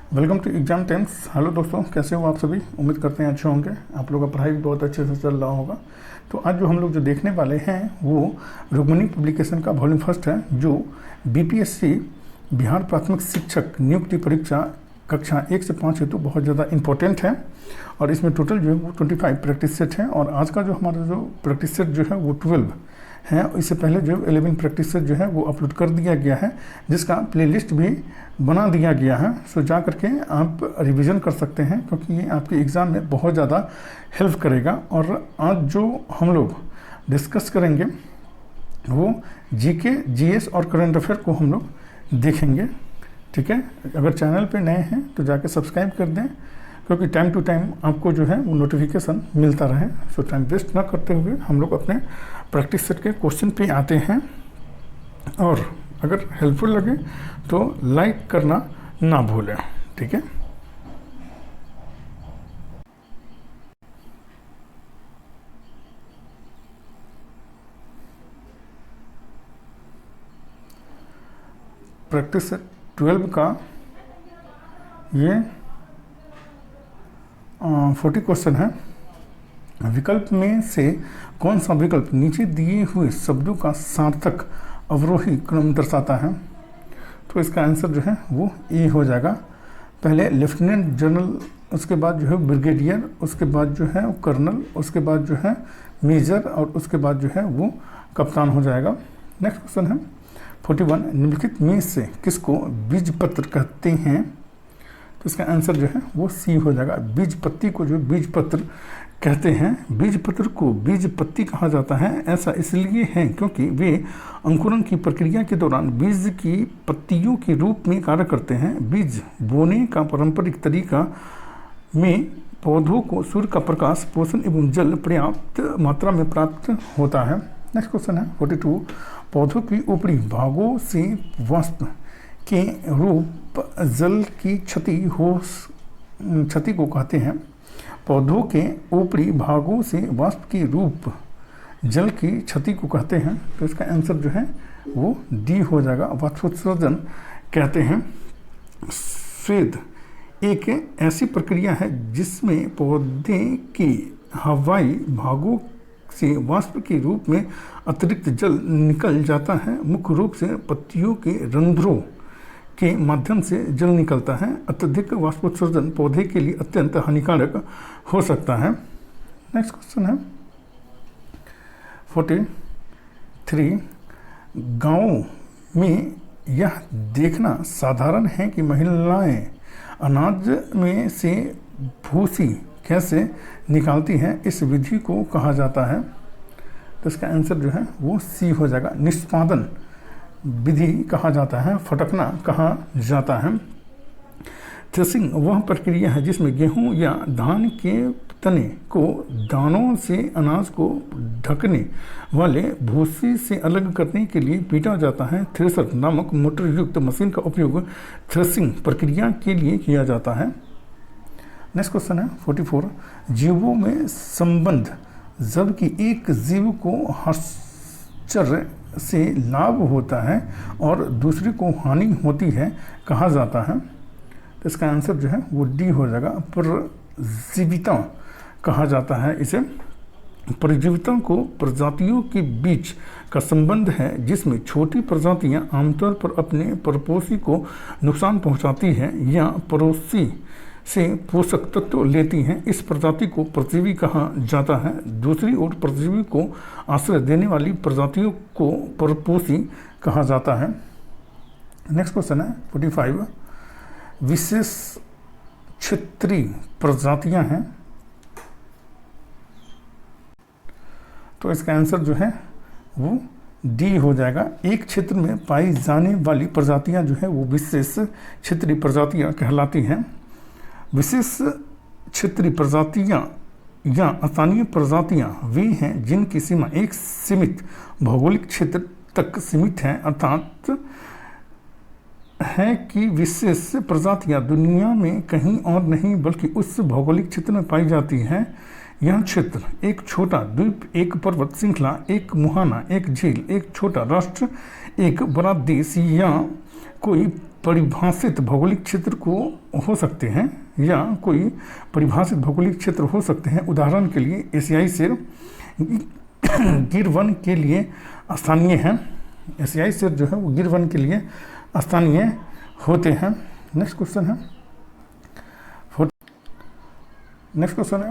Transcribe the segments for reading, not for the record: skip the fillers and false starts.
Welcome to exam times. Hello दोस्तों, कैसे हो आप सभी? उम्मीद करते हैं अच्छे होंगे। आप लोगों का पढ़ाई भी बहुत अच्छे से चल रहा होगा। तो आज जो हम लोग जो देखने वाले हैं वो रुक्मिणी पब्लिकेशन का वॉल्यूम फर्स्ट है, जो बीपीएससी बिहार प्राथमिक शिक्षक नियुक्ति परीक्षा कक्षा 1 से 5 हेतु बहुत ज़्यादा इंपॉर्टेंट है। और इसमें टोटल जो है वो 25 प्रैक्टिस सेट हैं। और आज का जो हमारा जो प्रैक्टिस सेट जो है वो 12 है। इससे पहले जो 11 प्रैक्टिस सेट जो है वो अपलोड कर दिया गया है, जिसका प्लेलिस्ट भी बना दिया गया है। सो जा करके आप रिवीजन कर सकते हैं, क्योंकि ये आपके एग्ज़ाम में बहुत ज़्यादा हेल्प करेगा। और आज जो हम लोग डिस्कस करेंगे वो जीके, जीएस और करंट अफेयर को हम लोग देखेंगे। ठीक है, अगर चैनल पे नए हैं तो जाके सब्सक्राइब कर दें, क्योंकि टाइम टू टाइम आपको जो है वो नोटिफिकेशन मिलता रहे। सो टाइम वेस्ट ना करते हुए हम लोग अपने प्रैक्टिस सेट के क्वेश्चन पे आते हैं। और अगर हेल्पफुल लगे तो लाइक करना ना भूलें। ठीक है, प्रैक्टिस सेट 12 का ये 40 क्वेश्चन है। विकल्प में से कौन सा विकल्प नीचे दिए हुए शब्दों का सार्थक अवरोही क्रम दर्शाता है? तो इसका आंसर जो है वो ए हो जाएगा। पहले लेफ्टिनेंट जनरल, उसके बाद जो है ब्रिगेडियर, उसके बाद जो है कर्नल, उसके बाद जो है मेजर, और उसके बाद जो है वो कप्तान हो जाएगा। नेक्स्ट क्वेश्चन है 41, निम्नलिखित में से किसको बीजपत्र कहते हैं? तो इसका आंसर जो है वो सी हो जाएगा। बीज पत्ती को जो बीजपत्र कहते हैं। बीजपत्र को बीजपत्ती कहा जाता है। ऐसा इसलिए है क्योंकि वे अंकुरण की प्रक्रिया के दौरान बीज की पत्तियों के रूप में कार्य करते हैं। बीज बोने का पारंपरिक तरीका में पौधों को सूर्य का प्रकाश, पोषण एवं जल पर्याप्त मात्रा में प्राप्त होता है। नेक्स्ट क्वेश्चन है 42, पौधों की ऊपरी भागों से वाष्प के रूप जल की क्षति को कहते हैं। पौधों के ऊपरी भागों से वाष्प के रूप जल की क्षति को कहते हैं। तो इसका आंसर जो है वो डी हो जाएगा, वाष्पोत्सर्जन कहते हैं। स्वेद एक ऐसी प्रक्रिया है जिसमें पौधे के हवाई भागों से वाष्प के रूप में अतिरिक्त जल निकल जाता है। मुख्य रूप से पत्तियों के रंध्रों के माध्यम से जल निकलता है। अत्यधिक वाष्पोत्सर्जन पौधे के लिए अत्यंत हानिकारक हो सकता है। नेक्स्ट क्वेश्चन है 43, गाँवों में यह देखना साधारण है कि महिलाएं अनाज में से भूसी कैसे निकालती हैं। इस विधि को कहा जाता है। तो इसका आंसर जो है वो सी हो जाएगा, निष्पादन विधि कहा जाता है, फटकना कहा जाता है। थ्रेसिंग वह प्रक्रिया है जिसमें गेहूं या धान के तने को दानों से अनाज को ढकने वाले भूसी से अलग करने के लिए पीटा जाता है। थ्रेसर नामक मोटर युक्त मशीन का उपयोग थ्रेसिंग प्रक्रिया के लिए किया जाता है। नेक्स्ट क्वेश्चन है 44, जीवों में संबंध जबकि एक जीव को आश्चर्य से लाभ होता है और दूसरे को हानि होती है कहा जाता है। तो इसका आंसर जो है वो डी हो जाएगा, परजीविता कहा जाता है इसे। परजीविता को प्रजातियों के बीच का संबंध है जिसमें छोटी प्रजातियां आमतौर पर अपने परपोषी को नुकसान पहुंचाती हैं या पड़ोसी से पोषक तत्व लेती हैं। इस प्रजाति को परजीवी कहा जाता है। दूसरी ओर परजीवी को आश्रय देने वाली प्रजातियों को परपोषी कहा जाता है। नेक्स्ट क्वेश्चन है 45, विशेष क्षेत्रीय प्रजातियां हैं। तो इसका आंसर जो है वो डी हो जाएगा। एक क्षेत्र में पाई जाने वाली प्रजातियां जो है वो विशेष क्षेत्रीय प्रजातियां कहलाती हैं। विशेष क्षेत्रीय प्रजातियां या स्थानीय प्रजातियां वे हैं जिनकी सीमा एक सीमित भौगोलिक क्षेत्र तक सीमित है। अर्थात है कि विशेष प्रजातियां दुनिया में कहीं और नहीं बल्कि उस भौगोलिक क्षेत्र में पाई जाती हैं। यह क्षेत्र एक छोटा द्वीप, एक पर्वत श्रृंखला, एक मुहाना, एक झील, एक छोटा राष्ट्र, एक बड़ा देश या कोई परिभाषित भौगोलिक क्षेत्र को हो सकते हैं या कोई परिभाषित भौगोलिक क्षेत्र हो सकते हैं। उदाहरण के लिए एशियाई शेर गिर वन के लिए स्थानीय हैं। एशियाई शेर जो है वो गिर वन के लिए स्थानीय होते हैं। नेक्स्ट क्वेश्चन है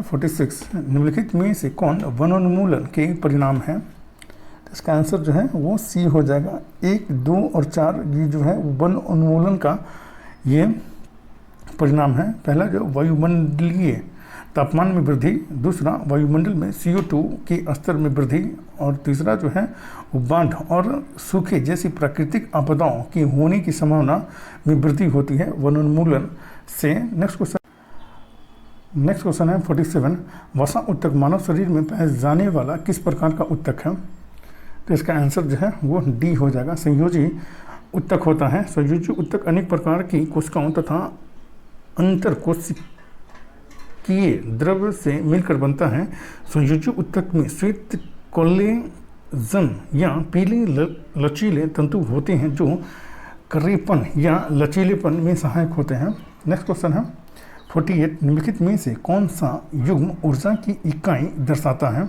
46। निम्नलिखित में से कौन वनोन्मूलन के परिणाम है? तो इसका आंसर जो है वो सी हो जाएगा। 1, 2 और 4 ये जो है वन उन्मूलन का ये परिणाम है। पहला जो वायुमंडलीय तापमान में वृद्धि, दूसरा वायुमंडल में CO2 के स्तर में वृद्धि, और तीसरा जो है बाढ़ और सूखे जैसी प्राकृतिक आपदाओं की होने की संभावना में वृद्धि होती है वनोन्मूलन से। नेक्स्ट क्वेश्चन है 47। वसा उत्तक मानव शरीर में पाया जाने वाला किस प्रकार का उत्तक है? तो इसका आंसर जो है वो डी हो जाएगा। संयोजी उत्तक होता है। संयोजी उत्तक अनेक प्रकार की कोशिकाओं तथा अंतर कोशिकीय द्रव्य से मिलकर बनता है। संयोजी उत्तक में श्वेत कोलेजन या पीले लचीले तंतु होते हैं जो करेपन या लचीलेपन में सहायक होते हैं। नेक्स्ट क्वेश्चन है 48। निम्नलिखित में से कौन सा युग्म ऊर्जा की इकाई दर्शाता है?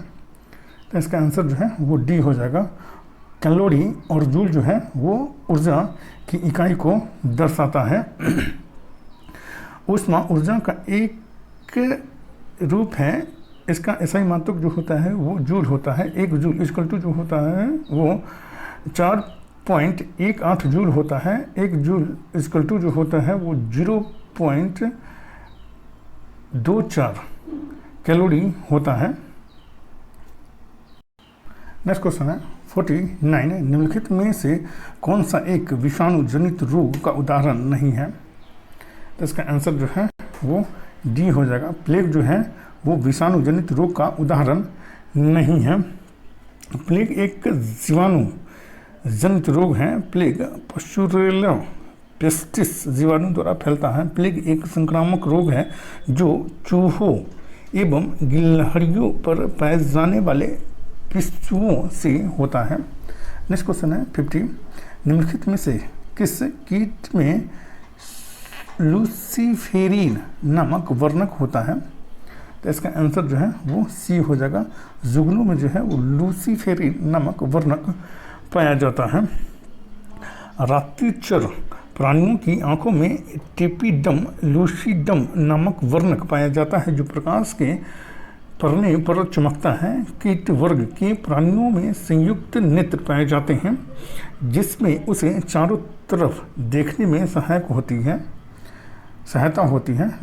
तो इसका आंसर जो है वो डी हो जाएगा। कैलोरी और जूल जो है वो ऊर्जा की इकाई को दर्शाता है। ऊष्मा ऊर्जा का एक रूप है। इसका एसआई मात्रक जो होता है वो जूल होता है। 1 जूल इक्वल टू जो होता है वो 4.18 जूल होता है। 1 जूल इक्वल टू जो होता है वो 0.24 कैलोरी होता है। नेक्स्ट क्वेश्चन है 49। निम्नलिखित में से कौन सा एक विषाणु जनित रोग का उदाहरण नहीं है? तो इसका आंसर जो है वो डी हो जाएगा। प्लेग जो है वो विषाणु जनित रोग का उदाहरण नहीं है। प्लेग एक जीवाणु जनित रोग है। प्लेग पशुरेला पेस्टिस जीवाणु द्वारा फैलता है। प्लेग एक संक्रामक रोग है जो चूहों एवं गिलहरियों पर पाए जाने वाले पिस्सुओं से होता है। नेक्स्ट क्वेश्चन है 50। निम्नलिखित में से किस कीट में लूसीफेरिन नामक वर्णक होता है? तो इसका आंसर जो है वो सी हो जाएगा। जुगनू में जो है वो लूसीफेरिन नामक वर्णक पाया जाता है। रात्रिचर प्राणियों की आंखों में टेपिडम लूसीडम नामक वर्णक पाया जाता है जो प्रकाश के पड़ने पर चमकता है। कीट वर्ग के प्राणियों में संयुक्त नेत्र पाए जाते हैं जिसमें उसे चारों तरफ देखने में सहायता होती है।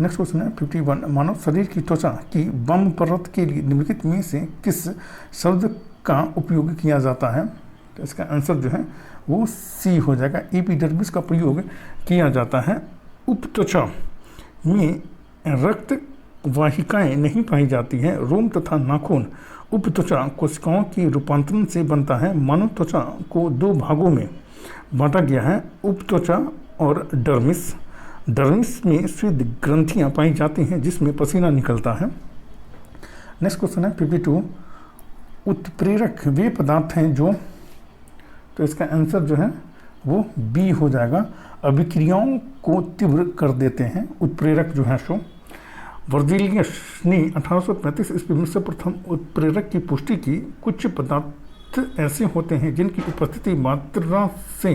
नेक्स्ट क्वेश्चन है 51। मानव शरीर की त्वचा की वाम परत के लिए निम्नलिखित में से किस शब्द का उपयोग किया जाता है? तो इसका आंसर जो है वो सी हो जाएगा। एपिडर्मिस का प्रयोग किया जाता है। उपत्वचा में रक्त वाहिकाएं नहीं पाई जाती हैं। रोम तथा नाखून उपत्वचा कोशिकाओं के रूपांतरण से बनता है। मानव त्वचा को 2 भागों में बांटा गया है, उपत्वचा और डर्मिस। डर्मिस में स्वेद ग्रंथियां पाई जाती हैं जिसमें पसीना निकलता है। नेक्स्ट क्वेश्चन है 52। उत्प्रेरक वे पदार्थ हैं जो, तो इसका आंसर जो है वो बी हो जाएगा। अभिक्रियाओं को तीव्र कर देते हैं उत्प्रेरक जो है सो। वर्जिलियस ने 1835 ईस्वी में सर्वप्रथम उत्प्रेरक की पुष्टि की। कुछ पदार्थ ऐसे होते हैं जिनकी उपस्थिति मात्रा से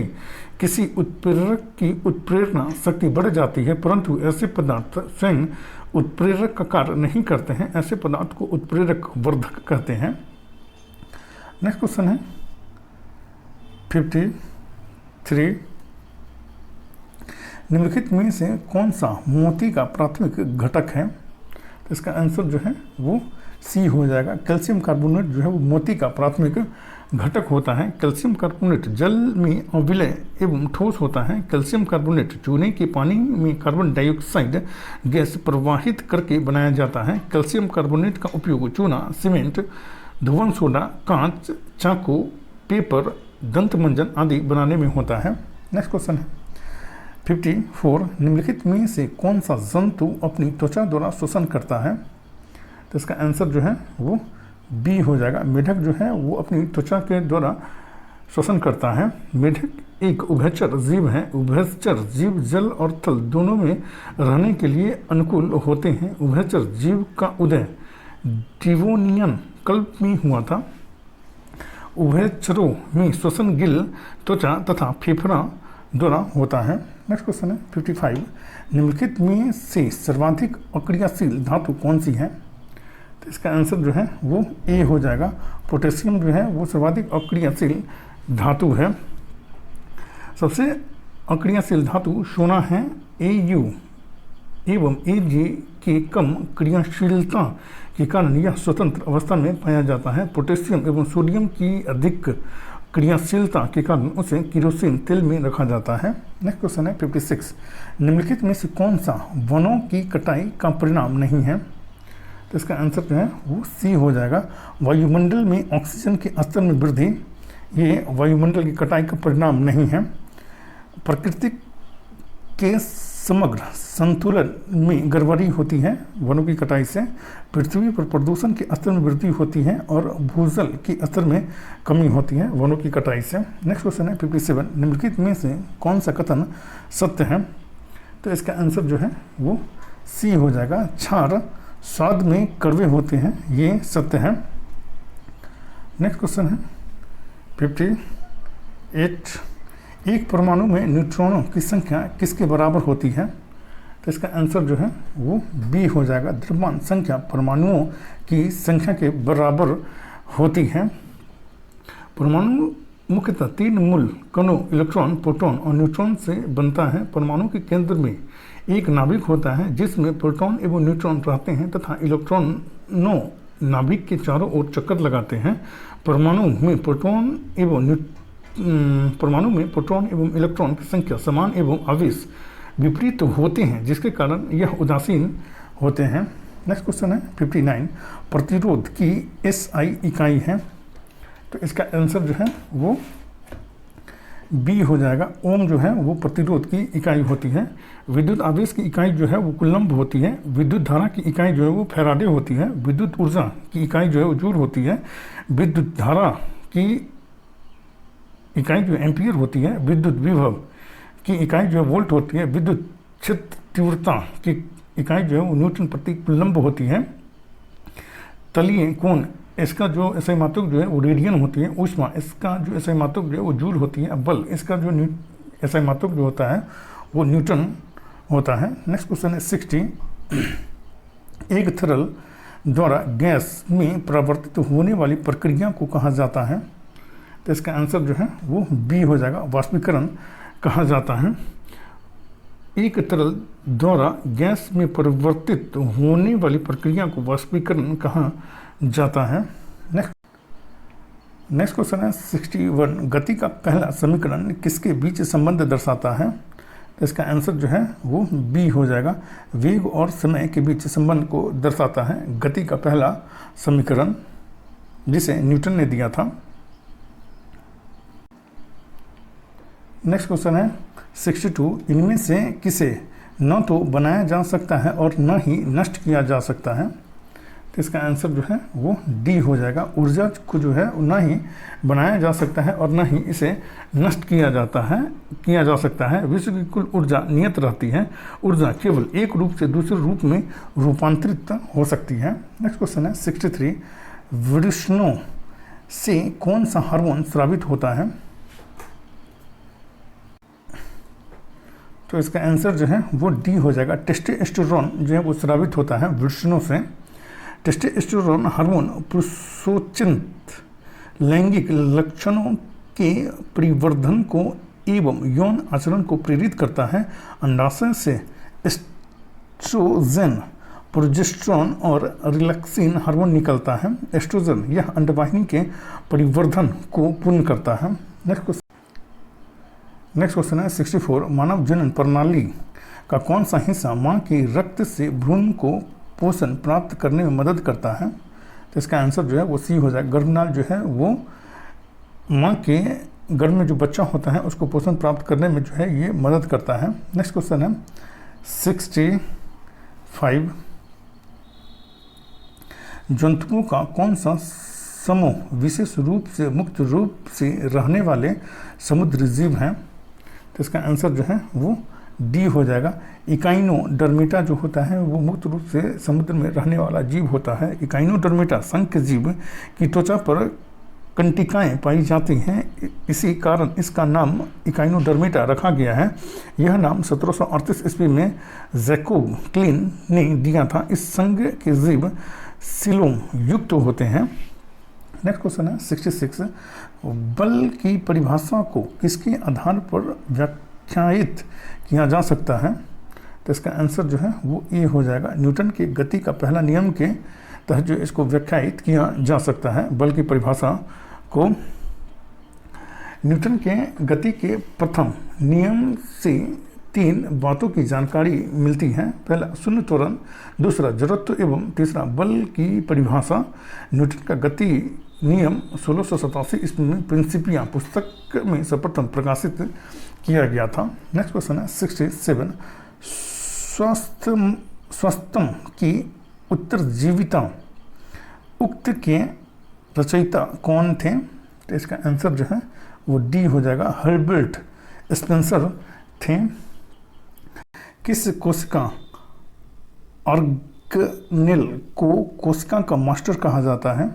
किसी उत्प्रेरक की उत्प्रेरणा शक्ति बढ़ जाती है, परंतु ऐसे पदार्थ स्वयं उत्प्रेरक का कार्य नहीं करते हैं। ऐसे पदार्थ को उत्प्रेरक वर्धक कहते हैं। नेक्स्ट क्वेश्चन है 53। निम्नलिखित में से कौन सा मोती का प्राथमिक घटक है? तो इसका आंसर जो है वो सी हो जाएगा। कैल्शियम कार्बोनेट जो है वो मोती का प्राथमिक घटक होता है। कैल्शियम कार्बोनेट जल में अविलय एवं ठोस होता है। कैल्शियम कार्बोनेट चूने के पानी में कार्बन डाइऑक्साइड गैस प्रवाहित करके बनाया जाता है। कैल्शियम कार्बोनेट का उपयोग चूना, सीमेंट, धुवन सोडा, कांच, चाकू, पेपर, दंत मंजन आदि बनाने में होता है। नेक्स्ट क्वेश्चन है 54। निम्नलिखित में से कौन सा जंतु अपनी त्वचा द्वारा शोषण करता है? तो इसका आंसर जो है वो बी हो जाएगा। मेढक जो है वो अपनी त्वचा के द्वारा श्वसन करता है। मेढक एक उभयचर जीव है। उभयचर जीव जल और थल दोनों में रहने के लिए अनुकूल होते हैं। उभयचर जीव का उदय डिवोनियन कल्प में हुआ था। उभयचरों में श्वसन गिल, त्वचा तथा फेफड़ा द्वारा होता है। नेक्स्ट क्वेश्चन है 55। निम्नलिखित में से सर्वाधिक अक्रियाशील धातु कौन सी है? तो इसका आंसर जो है वो ए हो जाएगा। पोटेशियम जो है वो सर्वाधिक अक्रियाशील धातु है। सबसे अक्रियाशील धातु सोना है। Au एवं Ag की कम क्रियाशीलता के कारण यह स्वतंत्र अवस्था में पाया जाता है। पोटेशियम एवं सोडियम की अधिक क्रियाशीलता के कारण उसे केरोसिन तेल में रखा जाता है। नेक्स्ट क्वेश्चन है 56। निम्नलिखित में से कौन सा वनों की कटाई का परिणाम नहीं है? तो इसका आंसर जो है वो सी हो जाएगा। वायुमंडल में ऑक्सीजन के स्तर में वृद्धि, ये वायुमंडल की कटाई का परिणाम नहीं है। प्रकृति के समग्र संतुलन में गड़बड़ी होती है वनों की कटाई से। पृथ्वी पर प्रदूषण के स्तर में वृद्धि होती है और भूजल के स्तर में कमी होती है वनों की कटाई से। नेक्स्ट क्वेश्चन है 57। निम्नलिखित में से कौन सा कथन सत्य है? तो इसका आंसर जो है वो सी हो जाएगा। क्षार स्वाद में कड़वे होते हैं, ये सत्य है। नेक्स्ट क्वेश्चन है 58। एक परमाणु में न्यूट्रॉनों की संख्या किसके बराबर होती है? तो इसका आंसर जो है वो बी हो जाएगा। द्रव्यमान संख्या परमाणुओं की संख्या के बराबर होती है। परमाणु मुख्यतः 3 मूल कणों इलेक्ट्रॉन, प्रोटॉन और न्यूट्रॉन से बनता है। परमाणु के केंद्र में एक नाभिक होता है जिसमें प्रोटॉन एवं न्यूट्रॉन रहते हैं तथा इलेक्ट्रॉनों नाभिक के चारों ओर चक्कर लगाते हैं। परमाणु में प्रोटॉन एवं इलेक्ट्रॉन की संख्या समान एवं आवेश विपरीत होते हैं जिसके कारण यह उदासीन होते हैं। नेक्स्ट क्वेश्चन है 59। प्रतिरोध की SI इकाई है। तो इसका आंसर जो है वो बी हो जाएगा। ओम जो है वो प्रतिरोध की इकाई होती है। विद्युत आवेश की इकाई जो है वो कूलम्ब होती है। विद्युत धारा की इकाई जो है वो फैराडे होती है। विद्युत ऊर्जा की इकाई जो है वो जूल होती है। विद्युत धारा की इकाई जो एम्पियर होती है। विद्युत विभव की इकाई जो है वोल्ट होती है। विद्युत क्षेत्र तीव्रता की इकाई जो है वो न्यूटन प्रति कूलम्ब होती है। तलीय कोण, इसका जो SI मात्रक जो है वो रेडियन होती है। ऊष्मा, इसका जो SI मात्रक जो है वो जूल होती है। बल, इसका जो SI मात्रक जो होता है वो न्यूटन होता है। नेक्स्ट क्वेश्चन है 60। एक तरल द्वारा गैस में परिवर्तित होने वाली प्रक्रिया को कहा जाता है? तो इसका आंसर जो है वो बी हो जाएगा। वाष्पीकरण कहा जाता है। एक तरल द्वारा गैस में परिवर्तित होने वाली प्रक्रिया को वाष्पीकरण कहा जाता है। नेक्स्ट क्वेश्चन है 61। गति का पहला समीकरण किसके बीच संबंध दर्शाता है? तो इसका आंसर जो है वो बी हो जाएगा। वेग और समय के बीच संबंध को दर्शाता है गति का पहला समीकरण, जिसे न्यूटन ने दिया था। नेक्स्ट क्वेश्चन है 62। इनमें से किसे न तो बनाया जा सकता है और न ही नष्ट किया जा सकता है? तो इसका आंसर जो है वो डी हो जाएगा। ऊर्जा को जो है न ही बनाया जा सकता है और न ही इसे नष्ट किया जा सकता है। विश्व की कुल ऊर्जा नियत रहती है। ऊर्जा केवल एक रूप से दूसरे रूप में रूपांतरित हो सकती है। नेक्स्ट क्वेश्चन है 63। वृषणों से कौन सा हार्मोन स्रावित होता है? तो इसका आंसर जो है वो डी हो जाएगा। टेस्टोस्टेरोन जो है वो स्रावित होता है वृषणों से। टेस्टोस्टेरोन हार्मोन पुरुषोचित लैंगिक लक्षणों के परिवर्धन को एवं यौन आचरण को प्रेरित करता है। अंडाशय से एस्ट्रोजन, प्रोजेस्टेरोन और रिलैक्सिन हार्मोन निकलता है। एस्ट्रोजन यह अंडवाहिनी के परिवर्धन को पूर्ण करता है। नेक्स्ट क्वेश्चन है 64। मानव जनन प्रणाली का कौन सा हिस्सा मां के रक्त से भ्रूण को पोषण प्राप्त करने में मदद करता है? तो इसका आंसर जो है वो सी हो जाएगा। गर्भनाल जो है वो मां के गर्भ में जो बच्चा होता है उसको पोषण प्राप्त करने में जो है ये मदद करता है। नेक्स्ट क्वेश्चन है 65। जंतुओं का कौन सा समूह विशेष रूप से मुक्त रूप से रहने वाले समुद्री जीव हैं। तो इसका आंसर जो है वो डी हो जाएगा। इकाइनोडर्मिटा जो होता है वो मुक्त रूप से समुद्र में रहने वाला जीव होता है। इकाइनोडर्मिटा संख जीव की त्वचा पर कंटिकाएं पाई जाती हैं, इसी कारण इसका नाम इकाइनोडर्मिटा रखा गया है। यह नाम 1738 ईस्वी में जैकोब क्लीन ने दिया था। इस संघ के जीव सिलोम युक्त होते हैं। नेक्स्ट क्वेश्चन है 66। बल की परिभाषा को किसके आधार पर व्याख्यायित किया जा सकता है? तो इसका आंसर जो है वो ए हो जाएगा। न्यूटन के गति का पहला नियम के तहत जो इसको व्याख्यायित किया जा सकता है। बल की परिभाषा को न्यूटन के गति के प्रथम नियम से 3 बातों की जानकारी मिलती है। पहला शून्य त्वरण, दूसरा जड़त्व एवं तीसरा बल की परिभाषा। न्यूटन का गति नियम 1687 ईस्वी में प्रिंसिपिया पुस्तक में सर्वप्रथम प्रकाशित किया गया था। नेक्स्ट क्वेश्चन है 67। स्वस्तम की उत्तरजीविता उक्त के रचयिता कौन थे? तो इसका आंसर जो है वो डी हो जाएगा। हर्बर्ट स्पेंसर थे। किस कोशिका ऑर्गेनेल को कोशिका का मास्टर कहा जाता है?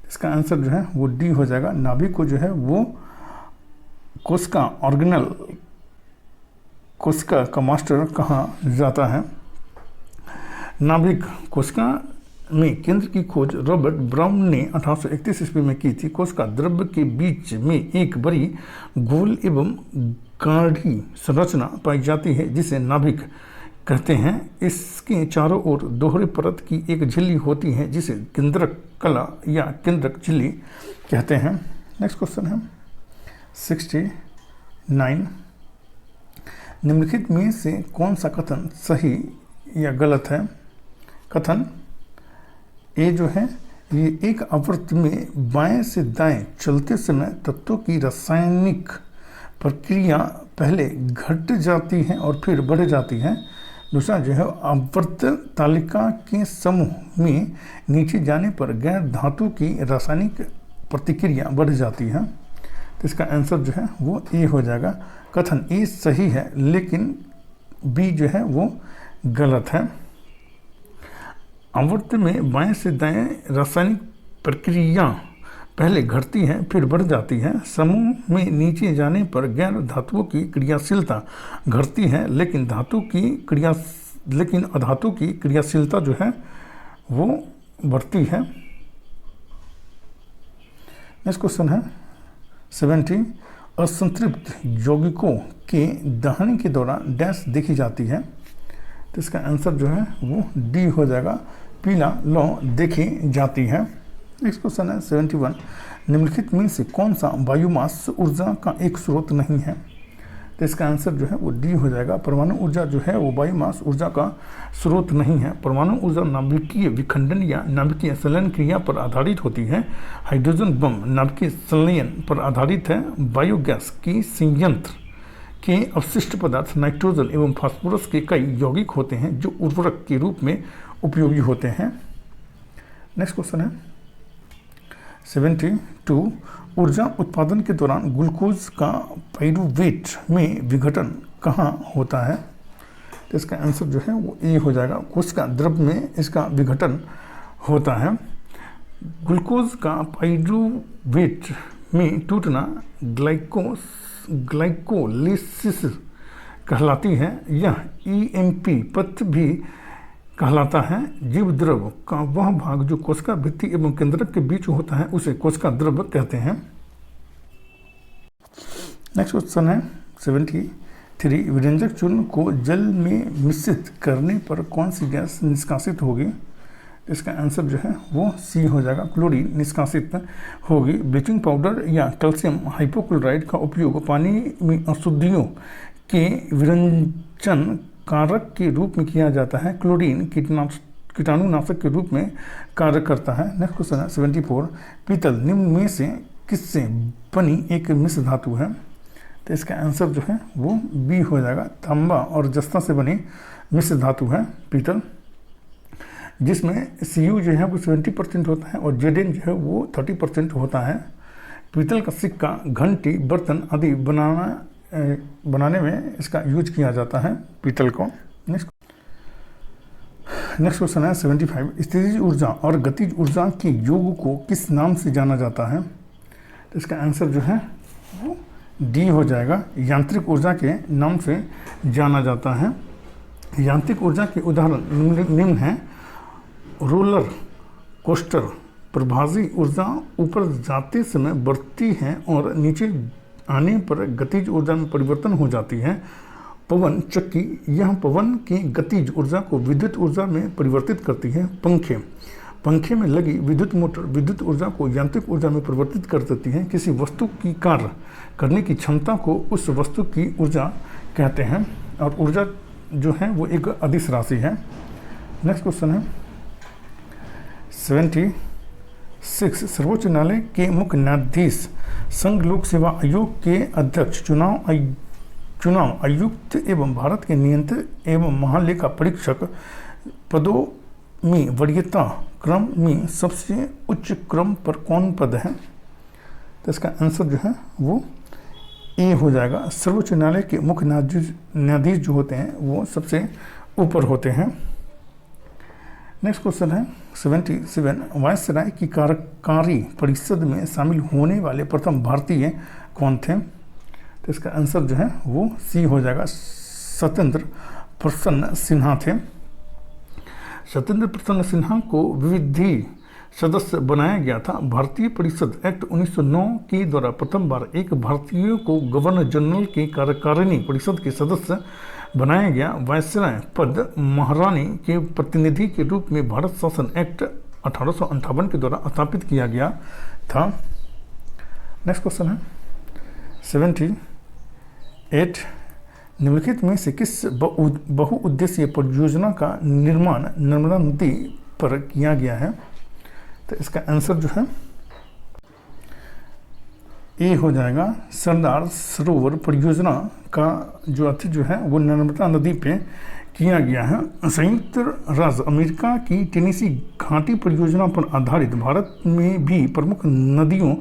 इसका आंसर जो है वो डी हो जाएगा। नाभिक को जो है वो कोशिका ऑर्गेनेल कोशिका का मास्टर कहा जाता है। नाभिक कोशिका में केंद्र की खोज रॉबर्ट ब्राउन ने 1831 ईस्वी में की थी। कोशिका द्रव्य के बीच में एक बड़ी गोल एवं गाढ़ी संरचना पाई जाती है जिसे नाभिक कहते हैं। इसके चारों ओर दोहरे परत की एक झिल्ली होती है जिसे केंद्रक कला या केंद्रक झिल्ली कहते हैं। नेक्स्ट क्वेश्चन है 69। निम्नलिखित में से कौन सा कथन सही या गलत है? कथन ए जो है ये एक आवर्त में बाएं से दाएं चलते समय तत्वों की रासायनिक प्रक्रिया पहले घट जाती है और फिर बढ़ जाती है। दूसरा जो है आवर्त तालिका के समूह में नीचे जाने पर गैर धातु की रासायनिक प्रतिक्रिया बढ़ जाती है। तो इसका आंसर जो है वो ए हो जाएगा। कथन ए सही है लेकिन बी जो है वो गलत है। आवर्त में बाएं से दाएं रासायनिक प्रक्रिया पहले घटती है फिर बढ़ जाती है। समूह में नीचे जाने पर गैर धातुओं की क्रियाशीलता घटती है लेकिन अधातु की क्रियाशीलता जो है वो बढ़ती है। नेक्स्ट क्वेश्चन है 70। असंतृप्त यौगिकों के दहन के दौरान डैश देखी जाती है। तो इसका आंसर जो है वो डी हो जाएगा। पीला लौ देखी जाती है। नेक्स्ट क्वेश्चन है 71। निम्नलिखित में से कौन सा बायोमास ऊर्जा का एक स्रोत नहीं है? तो इसका आंसर जो है वो डी हो जाएगा। परमाणु ऊर्जा जो है वो बायोमास ऊर्जा का स्रोत नहीं है। परमाणु ऊर्जा नाभिकीय विखंडन या नाभिकीय संलयन क्रिया पर आधारित होती है। हाइड्रोजन बम नाभिकीय संलयन पर आधारित है। बायोगैस की संयंत्र के अवशिष्ट पदार्थ नाइट्रोजन एवं फास्फोरस के कई यौगिक होते हैं जो उर्वरक के रूप में उपयोगी होते हैं। नेक्स्ट क्वेश्चन है 72। ऊर्जा उत्पादन के दौरान ग्लूकोज का पाइरूवेट में विघटन कहाँ होता है? तो इसका आंसर जो है वो ए हो जाएगा। कोशिका द्रव्य में इसका विघटन होता है। ग्लूकोज का पाइरूवेट में टूटना ग्लाइकोलिसिस कहलाती है। यह ईएमपी पथ भी कहलाता है। जीव द्रव का वह भाग जो कोशिका भित्ति एवं केंद्रक के बीच होता है उसे कोशिका द्रव कहते हैं। नेक्स्ट क्वेश्चन है 73। विरंजक चूर्ण को जल में मिश्रित करने पर कौन सी गैस निष्कासित होगी? इसका आंसर जो है वो सी हो जाएगा। क्लोरीन निष्कासित होगी। ब्लीचिंग पाउडर या कैल्शियम हाइपोक्लोराइड का उपयोग पानी में अशुद्धियों के विरंजन कारक के रूप में किया जाता है। क्लोरीन कीटाणुनाशक के रूप में कार्य करता है। नेक्स्ट क्वेश्चन है 74। पीतल निम्न में से किससे बनी एक मिश्र धातु है? तो इसका आंसर जो है वो बी हो जाएगा। तांबा और जस्ता से बनी मिश्र धातु है पीतल। जिसमें Cu जो है वो 70% होता है और Zn जो है वो 30% होता है। पीतल का सिक्का, घंटी, बर्तन आदि बनाने में इसका यूज किया जाता है, पीतल को। नेक्स्ट क्वेश्चन है 75। स्थितिज ऊर्जा और गतिज ऊर्जा के योग को किस नाम से जाना जाता है? तो इसका आंसर जो है वो डी हो जाएगा, यांत्रिक ऊर्जा के नाम से जाना जाता है। यांत्रिक ऊर्जा के उदाहरण निम्न हैं। रोलर कोस्टर, प्रभावी ऊर्जा ऊपर जाते समय बढ़ती है और नीचे आने पर गतिज ऊर्जा में परिवर्तन हो जाती है। पवन चक्की, यह पवन की गतिज ऊर्जा को विद्युत ऊर्जा में परिवर्तित करती है। पंखे में लगी विद्युत मोटर विद्युत ऊर्जा को यांत्रिक ऊर्जा में परिवर्तित कर देती है। किसी वस्तु की कार्य करने की क्षमता को उस वस्तु की ऊर्जा कहते हैं और ऊर्जा जो है वो एक अदिश राशि है। नेक्स्ट क्वेश्चन है 76। सर्वोच्च न्यायालय के मुख्य न्यायाधीश संघ लोक सेवा आयोग के अध्यक्ष, चुनाव आयुक्त एवं भारत के नियंत्रक एवं महालेखा परीक्षक पदों में वरीयता क्रम में सबसे उच्च क्रम पर कौन पद है? तो इसका आंसर जो है वो ए हो जाएगा। सर्वोच्च न्यायालय के मुख्य न्यायाधीश जो होते हैं वो सबसे ऊपर होते हैं। नेक्स्ट क्वेश्चन है 77। वायसराय की कार्यकारी परिषद में शामिल होने वाले प्रथम भारतीय कौन थे? तो इसका आंसर जो है वो सी हो जाएगा, सत्येंद्र प्रसन्न सिन्हा थे। सत्येंद्र प्रसन्न सिन्हा को विधि सदस्य बनाया गया था। भारतीय परिषद एक्ट 1909 के द्वारा प्रथम बार एक भारतीय को गवर्नर जनरल की कार्यकारिणी परिषद के सदस्य बनाया गया। वायसराय पद महारानी के प्रतिनिधि के रूप में भारत शासन एक्ट 1858 के द्वारा स्थापित किया गया था। नेक्स्ट क्वेश्चन है 78। निम्नलिखित में से किस बहुउद्देशीय परियोजना का निर्माण नर्मदा नदी पर किया गया है? तो इसका आंसर जो है ए हो जाएगा। सरदार सरोवर परियोजना का जो अति जो है वो नर्मदा नदी पे किया गया है। संयुक्त राज्य अमेरिका की टेनेसी घाटी परियोजना पर आधारित भारत में भी प्रमुख नदियों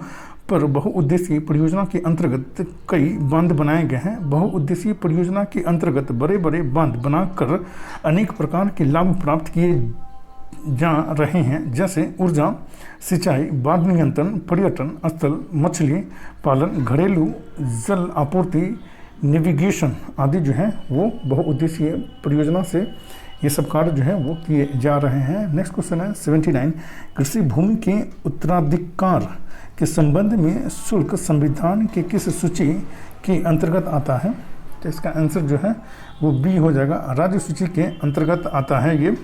पर बहुउद्देशीय परियोजना के अंतर्गत कई बांध बनाए गए हैं। बहुउद्देशीय परियोजना के अंतर्गत बड़े बड़े बांध बनाकर अनेक प्रकार के लाभ प्राप्त किए जा रहे हैं, जैसे ऊर्जा, सिंचाई, बाढ़ नियंत्रण, पर्यटन स्थल, मछली पालन, घरेलू जल आपूर्ति, नेविगेशन आदि जो है वो बहुउद्देशीय परियोजना से ये सब कार्य जो है वो किए जा रहे हैं। नेक्स्ट क्वेश्चन है 79। कृषि भूमि के उत्तराधिकार के संबंध में शुल्क संविधान के किस सूची के अंतर्गत आता है? तो इसका आंसर जो है वो बी हो जाएगा, राज्य सूची के अंतर्गत आता है। ये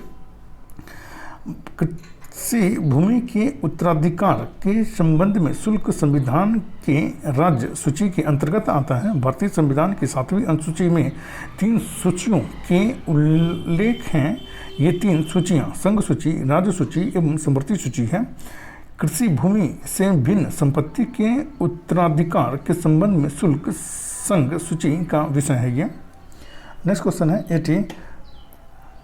कृषि भूमि के उत्तराधिकार के संबंध में शुल्क संविधान के राज्य सूची के अंतर्गत आता है। भारतीय संविधान की 7वीं अनुसूची में 3 सूचियों के उल्लेख हैं। ये 3 सूचियाँ संघ सूची, राज्य सूची एवं समवर्ती सूची है। कृषि भूमि से भिन्न संपत्ति के उत्तराधिकार के संबंध में शुल्क संघ सूची का विषय है ये। नेक्स्ट क्वेश्चन है 80।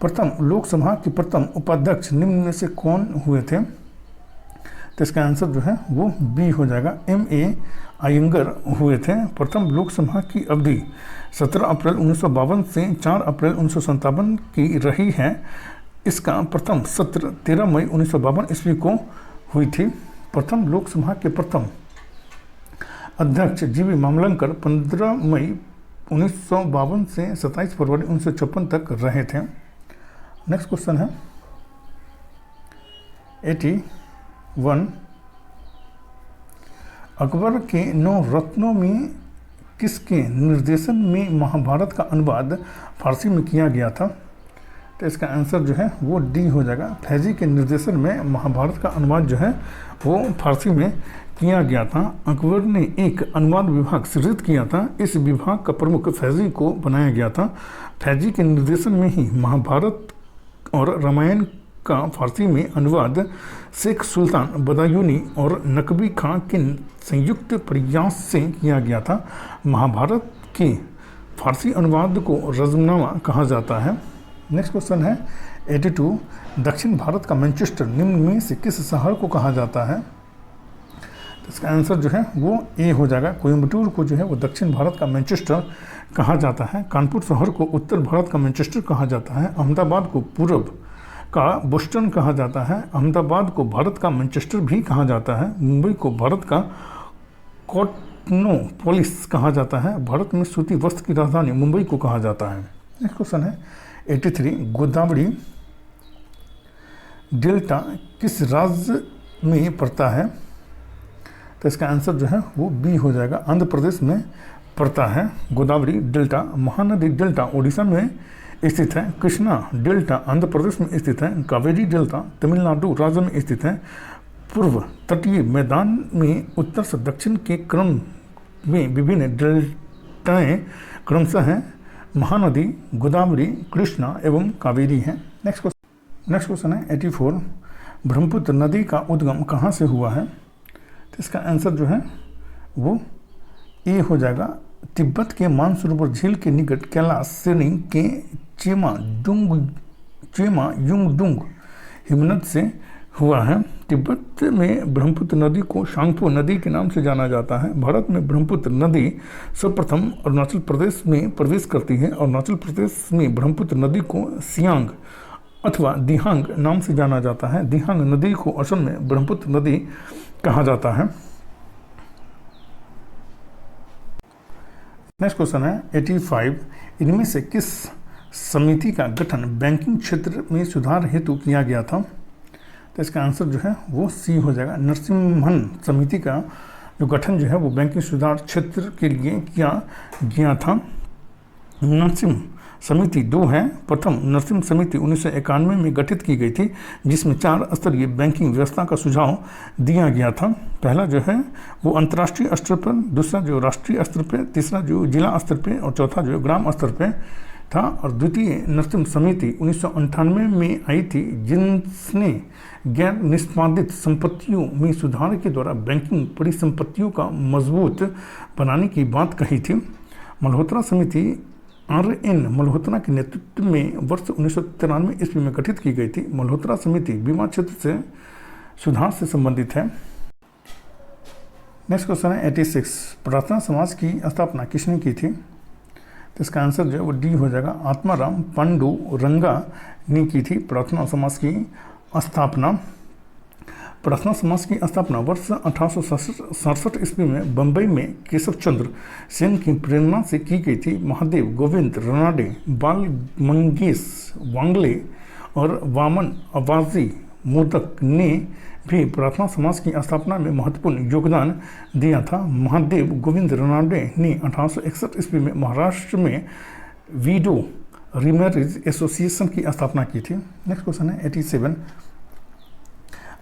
प्रथम लोकसभा के प्रथम उपाध्यक्ष निम्न में से कौन हुए थे? तो इसका आंसर जो है वो बी हो जाएगा, M.A. अयंगर हुए थे। प्रथम लोकसभा की अवधि 17 अप्रैल 1952 से 4 अप्रैल 1957 की रही है। इसका प्रथम सत्र 13 मई 1952 ईस्वी को हुई थी। प्रथम लोकसभा के प्रथम अध्यक्ष G.V. मामलंकर 15 मई 1952 से 27 फरवरी 1956 तक रहे थे। नेक्स्ट क्वेश्चन है 81। अकबर के 9 रत्नों में किसके निर्देशन में महाभारत का अनुवाद फारसी में किया गया था? तो इसका आंसर जो है वो डी हो जाएगा, फैजी के निर्देशन में महाभारत का अनुवाद जो है वो फारसी में किया गया था। अकबर ने एक अनुवाद विभाग सृजित किया था। इस विभाग का प्रमुख फैजी को बनाया गया था। फैजी के निर्देशन में ही महाभारत और रामायण का फारसी में अनुवाद शेख सुल्तान बदायूनी और नकवी खां के संयुक्त प्रयास से किया गया था। महाभारत के फारसी अनुवाद को रज़मनामा कहा जाता है। नेक्स्ट क्वेश्चन है 82 दक्षिण भारत का मैनचेस्टर निम्न में से किस शहर को कहा जाता है? तो इसका आंसर जो है वो ए हो जाएगा। कोयम्बटूर को जो है वो दक्षिण भारत का मैनचेस्टर कहा जाता है। कानपुर शहर को उत्तर भारत का मैनचेस्टर कहा जाता है। अहमदाबाद को पूर्व का बोस्टन कहा जाता है। अहमदाबाद को भारत का मैनचेस्टर भी कहा जाता है। मुंबई को भारत का कॉटनोपोलिस कहा जाता है। भारत में सूती वस्त्र की राजधानी मुंबई को कहा जाता है। नेक्स्ट क्वेश्चन है 83 गोदावरी डेल्टा किस राज्य में पड़ता है? तो इसका आंसर जो है वो बी हो जाएगा, आंध्र प्रदेश में पड़ता है। गोदावरी डेल्टा महानदी डेल्टा उड़ीसा में स्थित है। कृष्णा डेल्टा आंध्र प्रदेश में स्थित है। कावेरी डेल्टा तमिलनाडु राज्य में स्थित है। पूर्व तटीय मैदान में उत्तर से दक्षिण के क्रम में विभिन्न डेल्टाएं क्रमशः हैं। महानदी गोदावरी कृष्णा एवं कावेरी हैं। नेक्स्ट क्वेश्चन है 84 ब्रह्मपुत्र नदी का उद्गम कहाँ से हुआ है? तो इसका आंसर जो है वो ए हो जाएगा, तिब्बत के मानसरोवर झील के निकट कैलाश श्रेणी के चेमायुंगडुंग हिमनद से हुआ है। तिब्बत में ब्रह्मपुत्र नदी को शांगपो नदी के नाम से जाना जाता है। भारत में ब्रह्मपुत्र नदी सर्वप्रथम अरुणाचल प्रदेश में प्रवेश करती है। अरुणाचल प्रदेश में ब्रह्मपुत्र नदी को सियांग अथवा दिहांग नाम से जाना जाता है। दिहांग नदी को असम में ब्रह्मपुत्र नदी कहा जाता है। नेक्स्ट क्वेश्चन है 85 इनमें से किस समिति का गठन बैंकिंग क्षेत्र में सुधार हेतु किया गया था? तो इसका आंसर जो है वो सी हो जाएगा। नरसिम्हन समिति का जो गठन जो है वो बैंकिंग सुधार क्षेत्र के लिए किया गया था। नरसिम्ह समिति 2 है। प्रथम नरसिम्ह समिति 1991 में गठित की गई थी, जिसमें 4 स्तरीय बैंकिंग व्यवस्था का सुझाव दिया गया था। पहला जो है वो अंतर्राष्ट्रीय स्तर पर, दूसरा जो राष्ट्रीय स्तर पर, तीसरा जो जिला स्तर पर और चौथा जो ग्राम स्तर पर था। और द्वितीय नरसिम्ह समिति 1998 में आई थी, जिसने गैर निष्पादित संपत्तियों में सुधार के द्वारा बैंकिंग परिसंपत्तियों का मजबूत बनाने की बात कही थी। मल्होत्रा समिति RN मल्होत्रा के नेतृत्व में वर्ष 1993 ईस्वी में गठित की गई थी। मल्होत्रा समिति बीमा क्षेत्र से सुधार से संबंधित है। नेक्स्ट क्वेश्चन है 86 प्रार्थना समाज की स्थापना किसने की थी? तो इसका आंसर जो है वो डी हो जाएगा, आत्माराम पांडुरंगा ने की थी प्रार्थना समाज की स्थापना। प्रार्थना समाज की स्थापना वर्ष 1867 ईस्वी में बम्बई में केशव चंद्र सेन की प्रेरणा से की गई थी। महादेव गोविंद रनाडे, बाल मंगेश वांगले और वामन अवाजी मोदक ने भी प्रार्थना समाज की स्थापना में महत्वपूर्ण योगदान दिया था। महादेव गोविंद रनाडे ने 1861 ईस्वी में महाराष्ट्र में वीडो रीमैरिज एसोसिएशन की स्थापना की थी। नेक्स्ट क्वेश्चन है 87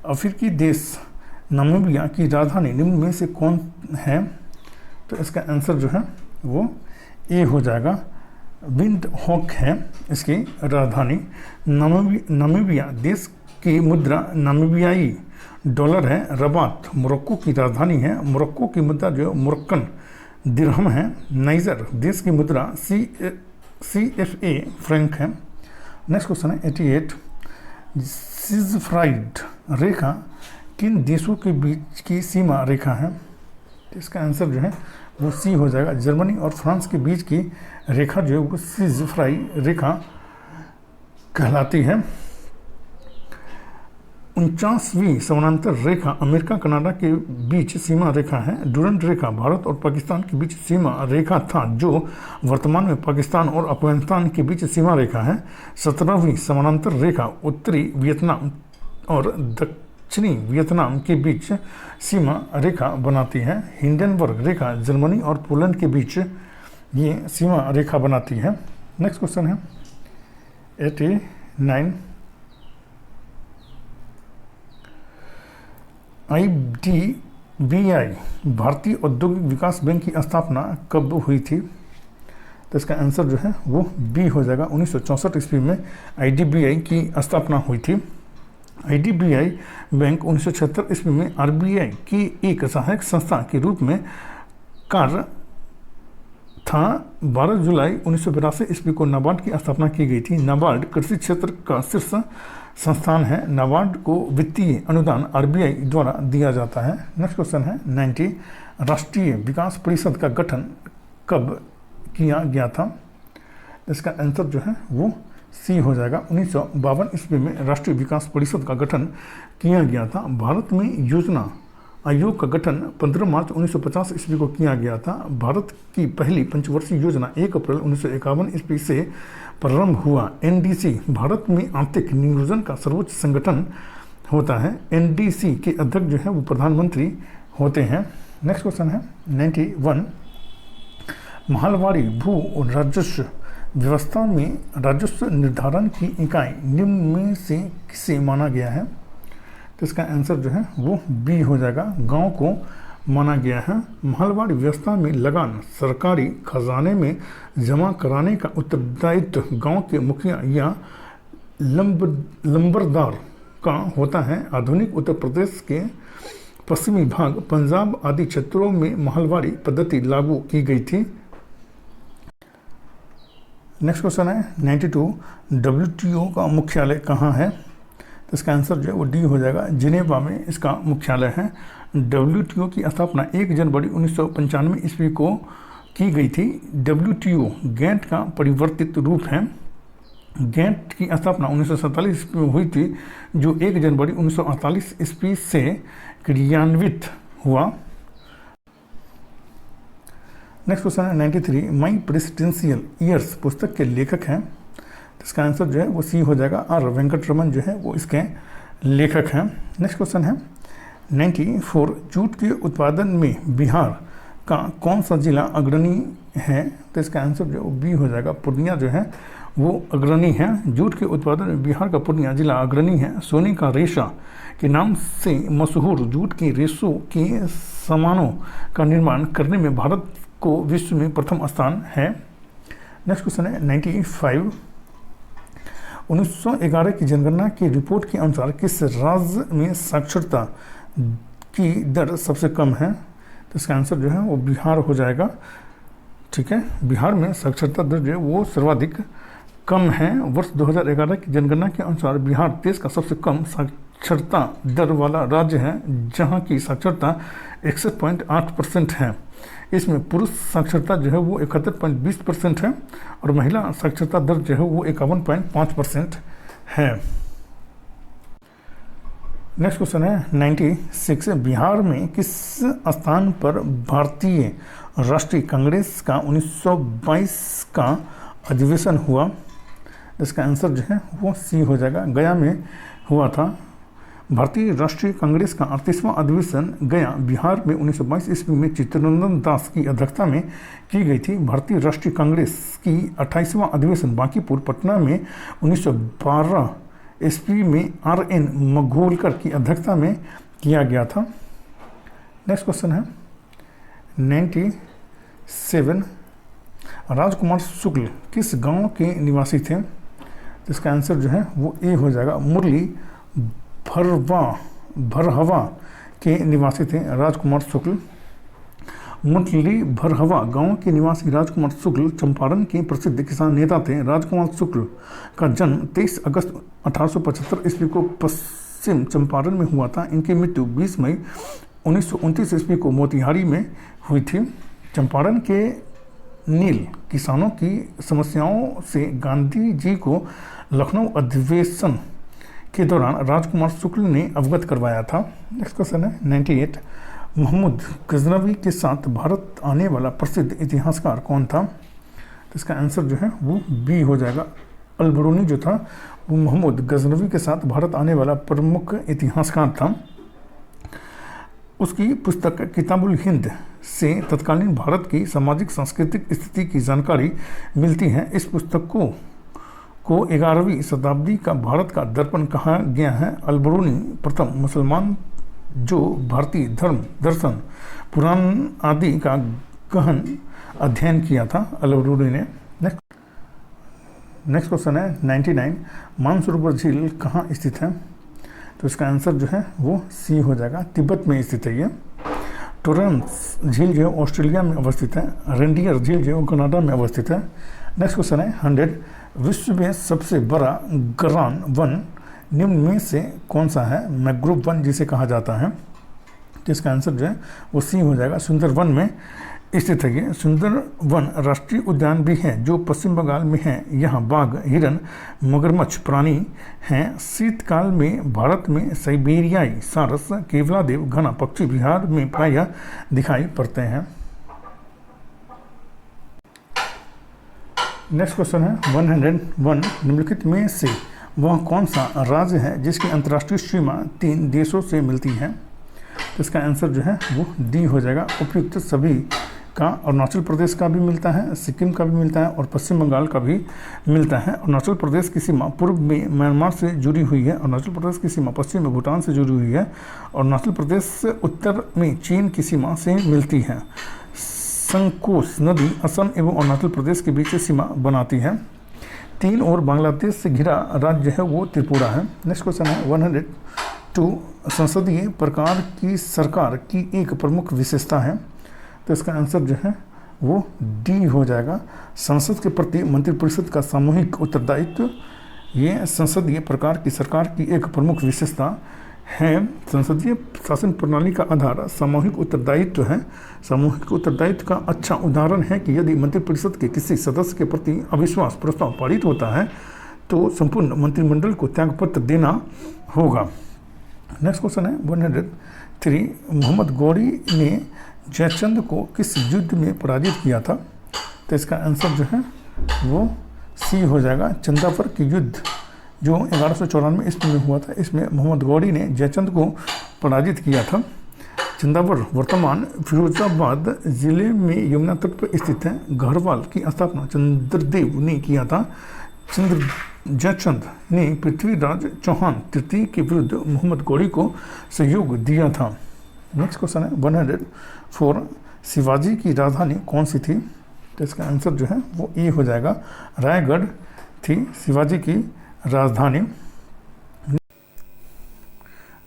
अफ्रीकी देश नामीबिया की राजधानी निम्न में से कौन है? तो इसका आंसर जो है वो ए हो जाएगा, विंडहॉक है इसकी राजधानी। नामीबिया देश की मुद्रा नामीबियाई डॉलर है। रबात मोरक्को की राजधानी है। मोरक्को की मुद्रा जो मोरक्कन दिरहम है। नाइजर देश की मुद्रा CFA फ्रैंक है। नेक्स्ट क्वेश्चन है 88 सिजफ्राइड रेखा किन देशों के बीच की सीमा रेखा है? इसका आंसर जो है वो सी हो जाएगा, जर्मनी और फ्रांस के बीच की रेखा जो है वो सिजफ्राई रेखा कहलाती है। 49वीं समानांतर रेखा अमेरिका कनाडा के बीच सीमा रेखा है। डुरंट रेखा भारत और पाकिस्तान के बीच सीमा रेखा था, जो वर्तमान में पाकिस्तान और अफगानिस्तान के बीच सीमा रेखा है। 17वीं समानांतर रेखा उत्तरी वियतनाम और दक्षिणी वियतनाम के बीच सीमा रेखा बनाती है। हिंडनबर्ग रेखा जर्मनी और पोलैंड के बीच ये सीमा रेखा बनाती है। नेक्स्ट क्वेश्चन है 89 IDBI भारतीय औद्योगिक विकास बैंक की स्थापना कब हुई थी? तो इसका आंसर जो है वो बी हो जाएगा, 1964 ईस्वी में IDBI की स्थापना हुई थी। IDBI बैंक 1976 ईस्वी में RBI की एक सहायक संस्था के रूप में कार्य था। 12 जुलाई 1982 ईस्वी को नाबार्ड की स्थापना की गई थी। नाबार्ड कृषि क्षेत्र का शीर्ष संस्थान है। नाबार्ड को वित्तीय अनुदान आरबीआई द्वारा दिया जाता है। नेक्स्ट क्वेश्चन है 90, राष्ट्रीय विकास परिषद का गठन कब किया गया था? इसका आंसर जो है वो सी हो जाएगा। 1952 ईस्वी में राष्ट्रीय विकास परिषद का गठन किया गया था। भारत में योजना आयोग का गठन 15 मार्च 1950 ईस्वी को किया गया था। भारत की पहली पंचवर्षीय योजना 1 अप्रैल 1951 ईस्वी से प्रारंभ हुआ। एनडीसी भारत में आर्थिक नियोजन का सर्वोच्च संगठन होता है। एनडीसी के अध्यक्ष जो है वो प्रधानमंत्री होते हैं। नेक्स्ट क्वेश्चन है 91, महलवाड़ी भू राजस्व व्यवस्था में राजस्व निर्धारण की इकाई निम्न में से किसे माना गया है? तो इसका आंसर जो है वो बी हो जाएगा, गांव को माना गया है। महलवाड़ी व्यवस्था में लगान सरकारी खजाने में जमा कराने का उत्तरदायित्व गांव के मुखिया या लंबरदार का होता है। आधुनिक उत्तर प्रदेश के पश्चिमी भाग, पंजाब आदि क्षेत्रों में महलवाड़ी पद्धति लागू की गई थी। नेक्स्ट क्वेश्चन है 92, डब्ल्यूटीओ का मुख्यालय कहाँ है? तो इसका आंसर जो है वो डी हो जाएगा, जिनेवा में इसका मुख्यालय है। डब्ल्यूटीओ की स्थापना 1 जनवरी 1995 ईस्वी को की गई थी। डब्ल्यूटीओ गैंट का परिवर्तित रूप है। गैंट की स्थापना 1947 ईस्वी में हुई थी, जो 1 जनवरी 1948 ईस्वी से क्रियान्वित हुआ। नेक्स्ट क्वेश्चन है 93, माई प्रेसिडेंशियल ईयर्स पुस्तक के लेखक हैं। तो इसका आंसर जो है वो सी हो जाएगा, आर वेंकटरमन जो है वो इसके लेखक हैं। नेक्स्ट क्वेश्चन है 94, जूट के उत्पादन में बिहार का कौन सा जिला अग्रणी है? तो इसका आंसर जो है वो बी हो जाएगा, पूर्णिया जो है वो अग्रणी है। जूट के उत्पादन में बिहार का पूर्णिया जिला अग्रणी है। सोने का रेशा के नाम से मशहूर जूट के रेशों के सामानों का निर्माण करने में भारत को विश्व में प्रथम स्थान है। नेक्स्ट क्वेश्चन है 95, 1911 की जनगणना की रिपोर्ट के अनुसार किस राज्य में साक्षरता की दर सबसे कम है? तो इसका आंसर जो है वो बिहार हो जाएगा। ठीक है, बिहार में साक्षरता दर जो है वो सर्वाधिक कम है। वर्ष 2011 की जनगणना के अनुसार बिहार देश का सबसे कम साक्षरता दर वाला राज्य है, जहां की साक्षरता 61.8% है। इसमें पुरुष साक्षरता जो है वो 71.20% है और महिला साक्षरता दर जो है वो 51.5% है। नेक्स्ट क्वेश्चन है 96, बिहार में किस स्थान पर भारतीय राष्ट्रीय कांग्रेस का 1922 का अधिवेशन हुआ? इसका आंसर जो है वो सी हो जाएगा, गया में हुआ था। भारतीय राष्ट्रीय कांग्रेस का 38वां अधिवेशन गया बिहार में 1922 ईस्वी में चित्तरंजन दास की अध्यक्षता में की गई थी। भारतीय राष्ट्रीय कांग्रेस की 28वां अधिवेशन बांकीपुर पटना में 1912 ईस्वी में RN मघोलकर की अध्यक्षता में किया गया था। नेक्स्ट क्वेश्चन है 97, राजकुमार शुक्ल किस गांव के निवासी थे? इसका आंसर जो है वो ए हो जाएगा, मुरली भरहवा के निवासी थे राजकुमार शुक्ल। मुरली भरहवा गांव के निवासी राजकुमार शुक्ल चंपारण के प्रसिद्ध किसान नेता थे। राजकुमार शुक्ल का जन्म 23 अगस्त 1875 ईस्वी को पश्चिम चंपारण में हुआ था। इनकी मृत्यु 20 मई 1929 ईस्वी को मोतिहारी में हुई थी। चंपारण के नील किसानों की समस्याओं से गांधी जी को लखनऊ अधिवेशन के दौरान राजकुमार शुक्ल ने अवगत करवाया था। नेक्स्ट क्वेश्चन है 98, मोहम्मद गजनवी के साथ भारत आने वाला प्रसिद्ध इतिहासकार कौन था? तो इसका आंसर जो है वो बी हो जाएगा, अल-बरूनी जो था वो मोहम्मद गजनवी के साथ भारत आने वाला प्रमुख इतिहासकार था। उसकी पुस्तक किताबुल हिंद से तत्कालीन भारत की सामाजिक सांस्कृतिक स्थिति की जानकारी मिलती है। इस पुस्तक को 11वीं शताब्दी का भारत का दर्पण कहा गया है। अल-बरूनी प्रथम मुसलमान जो भारतीय धर्म, दर्शन, पुराण आदि का गहन अध्ययन किया था अल-बरूनी ने। नेक्स्ट क्वेश्चन है 99, मानसरोवर झील कहाँ स्थित है? तो इसका आंसर जो है वो सी हो जाएगा, तिब्बत में स्थित है ये। टोरेंस झील जो है ऑस्ट्रेलिया में अवस्थित है। रेंडियर झील जो है कनाडा में अवस्थित है। नेक्स्ट क्वेश्चन है 100, विश्व में सबसे बड़ा गरान वन निम्न में से कौन सा है? मैंग्रोव वन जिसे कहा जाता है। तो इसका आंसर जो है वो सी हो जाएगा। सुंदरवन में स्थित है ये। सुंदरवन राष्ट्रीय उद्यान भी है जो पश्चिम बंगाल में है। यहाँ बाघ, हिरन, मगरमच्छ प्राणी हैं। शीतकाल में भारत में साइबेरियाई सारस, केवलादेव घना पक्षी बिहार में प्रायः दिखाई पड़ते हैं। नेक्स्ट क्वेश्चन है 101, निम्नलिखित में से वह कौन सा राज्य है जिसकी अंतर्राष्ट्रीय सीमा 3 देशों से मिलती है? तो इसका आंसर जो है वो डी हो जाएगा। उपयुक्त सभी का अरुणाचल प्रदेश का भी मिलता है, सिक्किम का भी मिलता है और पश्चिम बंगाल का भी मिलता है। अरुणाचल प्रदेश की सीमा पूर्व में म्यांमार से जुड़ी हुई है। अरुणाचल प्रदेश की सीमा पश्चिम में भूटान से जुड़ी हुई है। अरुणाचल प्रदेश उत्तर में चीन की सीमा से मिलती है। संकोस नदी असम एवं अरुणाचल प्रदेश के बीच सीमा बनाती है। 3 और बांग्लादेश से घिरा राज्य है वो त्रिपुरा है। नेक्स्ट क्वेश्चन है 102, संसदीय प्रकार की सरकार की एक प्रमुख विशेषता है। तो इसका आंसर जो है वो डी हो जाएगा। संसद के प्रति मंत्रिपरिषद का सामूहिक उत्तरदायित्व, ये संसदीय प्रकार की सरकार की एक प्रमुख विशेषता है। संसदीय शासन प्रणाली का आधार सामूहिक उत्तरदायित्व है। सामूहिक उत्तरदायित्व का अच्छा उदाहरण है कि यदि मंत्रिपरिषद के किसी सदस्य के प्रति अविश्वास प्रस्ताव पारित होता है तो संपूर्ण मंत्रिमंडल को त्यागपत्र देना होगा। नेक्स्ट क्वेश्चन है 103, मोहम्मद गौरी ने जयचंद को किस युद्ध में पराजित किया था? तो इसका आंसर जो है वो सी हो जाएगा। चंदावर की युद्ध जो 1194 ईस्वी में हुआ था, इसमें मोहम्मद गौरी ने जयचंद को पराजित किया था। चंदावर वर्तमान फिरोजाबाद जिले में यमुना तट पर स्थित है। गढ़वाल की स्थापना चंद्रदेव ने किया था। जयचंद ने पृथ्वीराज चौहान तृतीय के विरुद्ध मोहम्मद गौरी को सहयोग दिया था। नेक्स्ट क्वेश्चन है 104, शिवाजी की राजधानी कौन सी थी? तो इसका आंसर जो है वो ए हो जाएगा। रायगढ़ थी शिवाजी की राजधानी।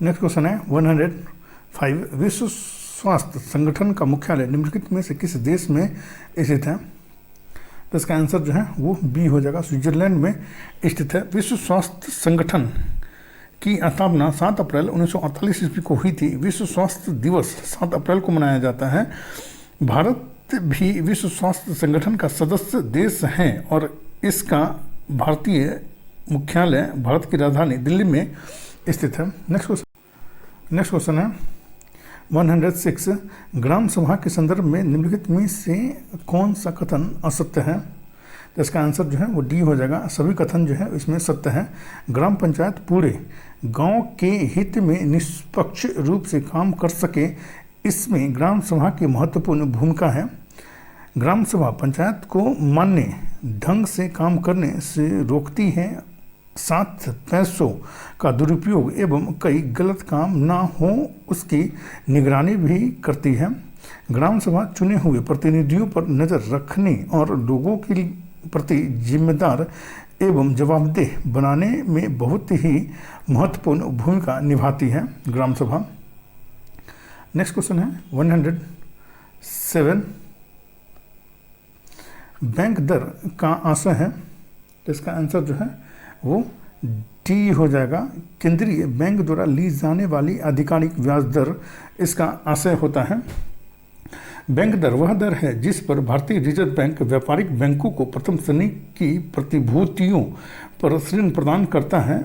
नेक्स्ट क्वेश्चन है 105, विश्व स्वास्थ्य संगठन का मुख्यालय निम्नलिखित में से किस देश में स्थित है? तो इसका आंसर जो है वो बी हो जाएगा। स्विट्जरलैंड में स्थित है। विश्व स्वास्थ्य संगठन की स्थापना 7 अप्रैल 1948 ईस्वी को हुई थी। विश्व स्वास्थ्य दिवस 7 अप्रैल को मनाया जाता है। भारत भी विश्व स्वास्थ्य संगठन का सदस्य देश है और इसका भारतीय मुख्यालय भारत की राजधानी दिल्ली में स्थित है। नेक्स्ट क्वेश्चन है 106, ग्राम सभा के संदर्भ में निम्नलिखित में से कौन सा कथन असत्य है? तो इसका आंसर जो है वो डी हो जाएगा। सभी कथन जो है इसमें सत्य है। ग्राम पंचायत पूरे गांव के हित में निष्पक्ष रूप से काम कर सके, इसमें ग्राम सभा की महत्वपूर्ण भूमिका है। ग्राम सभा पंचायत को मान्य ढंग से काम करने से रोकती है, साथ पैसों का दुरुपयोग एवं कई गलत काम ना हो उसकी निगरानी भी करती है। ग्राम सभा चुने हुए प्रतिनिधियों पर नज़र रखने और लोगों के प्रति जिम्मेदार एवं जवाबदेह बनाने में बहुत ही महत्वपूर्ण भूमिका निभाती है ग्राम सभा। नेक्स्ट क्वेश्चन है 107, बैंक दर का आशय है। तो इसका आंसर जो है वो डी हो जाएगा। केंद्रीय बैंक द्वारा ली जाने वाली आधिकारिक ब्याज दर इसका आशय होता है। बैंक दर वह दर है जिस पर भारतीय रिजर्व बैंक व्यापारिक बैंकों को प्रथम श्रेणी की प्रतिभूतियों पर ऋण प्रदान करता है।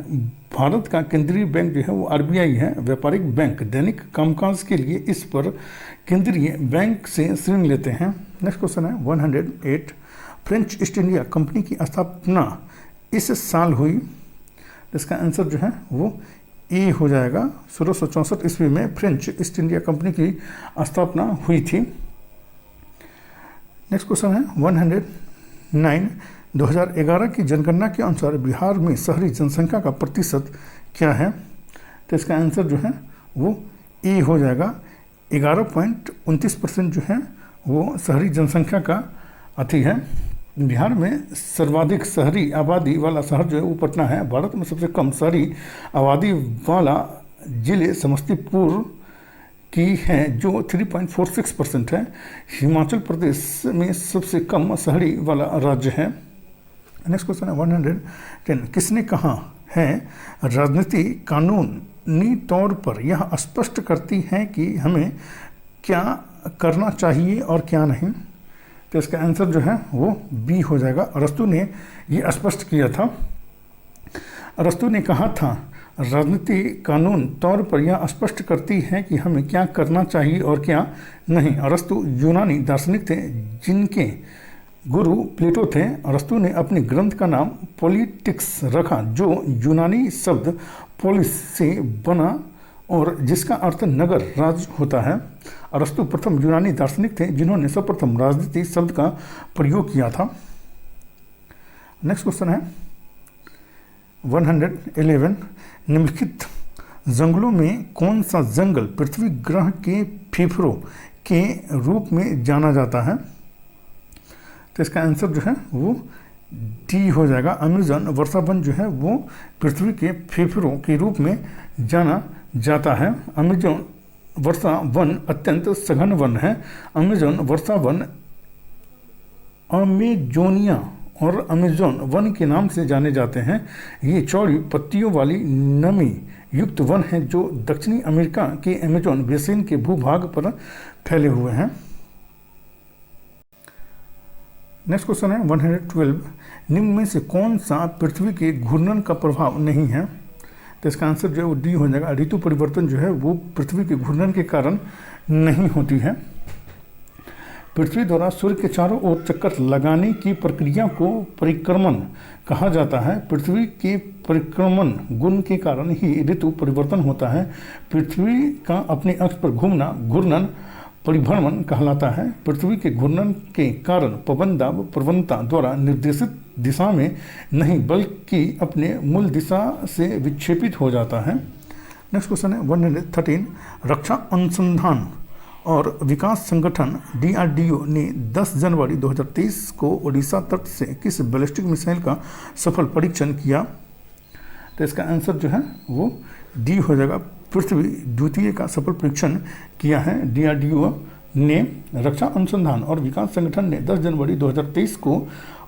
भारत का केंद्रीय बैंक जो है वो आरबीआई है। व्यापारिक बैंक दैनिक कामकाज के लिए इस पर केंद्रीय बैंक से ऋण लेते हैं। नेक्स्ट क्वेश्चन है 108, फ्रेंच ईस्ट इंडिया कंपनी की स्थापना इस साल हुई। इसका आंसर जो है वो ए हो जाएगा। 1664 ईस्वी में फ्रेंच ईस्ट इंडिया कंपनी की स्थापना हुई थी। नेक्स्ट क्वेश्चन है 109, 2011 की जनगणना के अनुसार बिहार में शहरी जनसंख्या का प्रतिशत क्या है? तो इसका आंसर जो है वो ए हो जाएगा। 11.29% जो है वो शहरी जनसंख्या का अति है। बिहार में सर्वाधिक शहरी आबादी वाला शहर जो है वो पटना है। भारत में सबसे कम शहरी आबादी वाला जिले समस्तीपुर की है जो 3.46% है। हिमाचल प्रदेश में सबसे कम शहरी वाला राज्य है। नेक्स्ट क्वेश्चन है 110। किसने कहा है राजनीति कानूनी तौर पर यह स्पष्ट करती है कि हमें क्या करना चाहिए और क्या नहीं? तो इसका आंसर जो है वो बी हो जाएगा। अरस्तु ने ये स्पष्ट किया था। अरस्तु ने कहा था राजनीति कानून तौर पर यह स्पष्ट करती है कि हमें क्या करना चाहिए और क्या नहीं। अरस्तु यूनानी दार्शनिक थे जिनके गुरु प्लेटो थे। अरस्तु ने अपने ग्रंथ का नाम पॉलिटिक्स रखा जो यूनानी शब्द पोलिस से बना और जिसका अर्थ नगर राज होता है। अरस्तु प्रथम यूनानी दार्शनिक थे जिन्होंने सर्वप्रथम राजनीति शब्द का प्रयोग किया था। नेक्स्ट क्वेश्चन है 111। निम्नलिखित जंगलों में कौन सा जंगल पृथ्वी ग्रह के फेफड़ों के रूप में जाना जाता है? तो इसका आंसर जो है वो डी हो जाएगा। अमेज़न वर्षा वन जो है वो पृथ्वी के फेफड़ों के रूप में जाना जाता है। अमेज़न वर्षा वन अत्यंत सघन वन है। अमेज़न वर्षा वन अमेजोनिया और अमेज़न वन के नाम से जाने जाते हैं। ये चौड़ी पत्तियों वाली नमी युक्त वन है जो दक्षिणी अमेरिका के अमेज़न बेसिन के भूभाग पर फैले हुए हैं। नेक्स्ट क्वेश्चन है 112। निम्न में से कौन सा पृथ्वी के घूर्णन का प्रभाव नहीं है? तो इसका आंसर जो है वो डी हो जाएगा। ऋतु परिवर्तन जो है वो पृथ्वी के घूर्णन के कारण नहीं होती है। पृथ्वी द्वारा सूर्य के चारों ओर चक्कर लगाने की प्रक्रिया को परिक्रमण कहा जाता है। पृथ्वी के परिक्रमण गुण के कारण ही ऋतु परिवर्तन होता है। पृथ्वी का अपने अक्ष पर घूमना घूर्णन परिभ्रमण कहलाता है। पृथ्वी के घूर्णन के कारण पवन दाब प्रवणता द्वारा निर्देशित दिशा में नहीं बल्कि अपने मूल दिशा से विक्षेपित हो जाता है। नेक्स्ट क्वेश्चन है 113। रक्षा अनुसंधान और विकास संगठन DRDO ने 10 जनवरी 2023 को ओडिशा तट से किस बैलिस्टिक मिसाइल का सफल परीक्षण किया? तो इसका आंसर जो है वो डी हो जाएगा। पृथ्वी द्वितीय का सफल परीक्षण किया है। DRDO ने रक्षा अनुसंधान और विकास संगठन ने 10 जनवरी 2023 को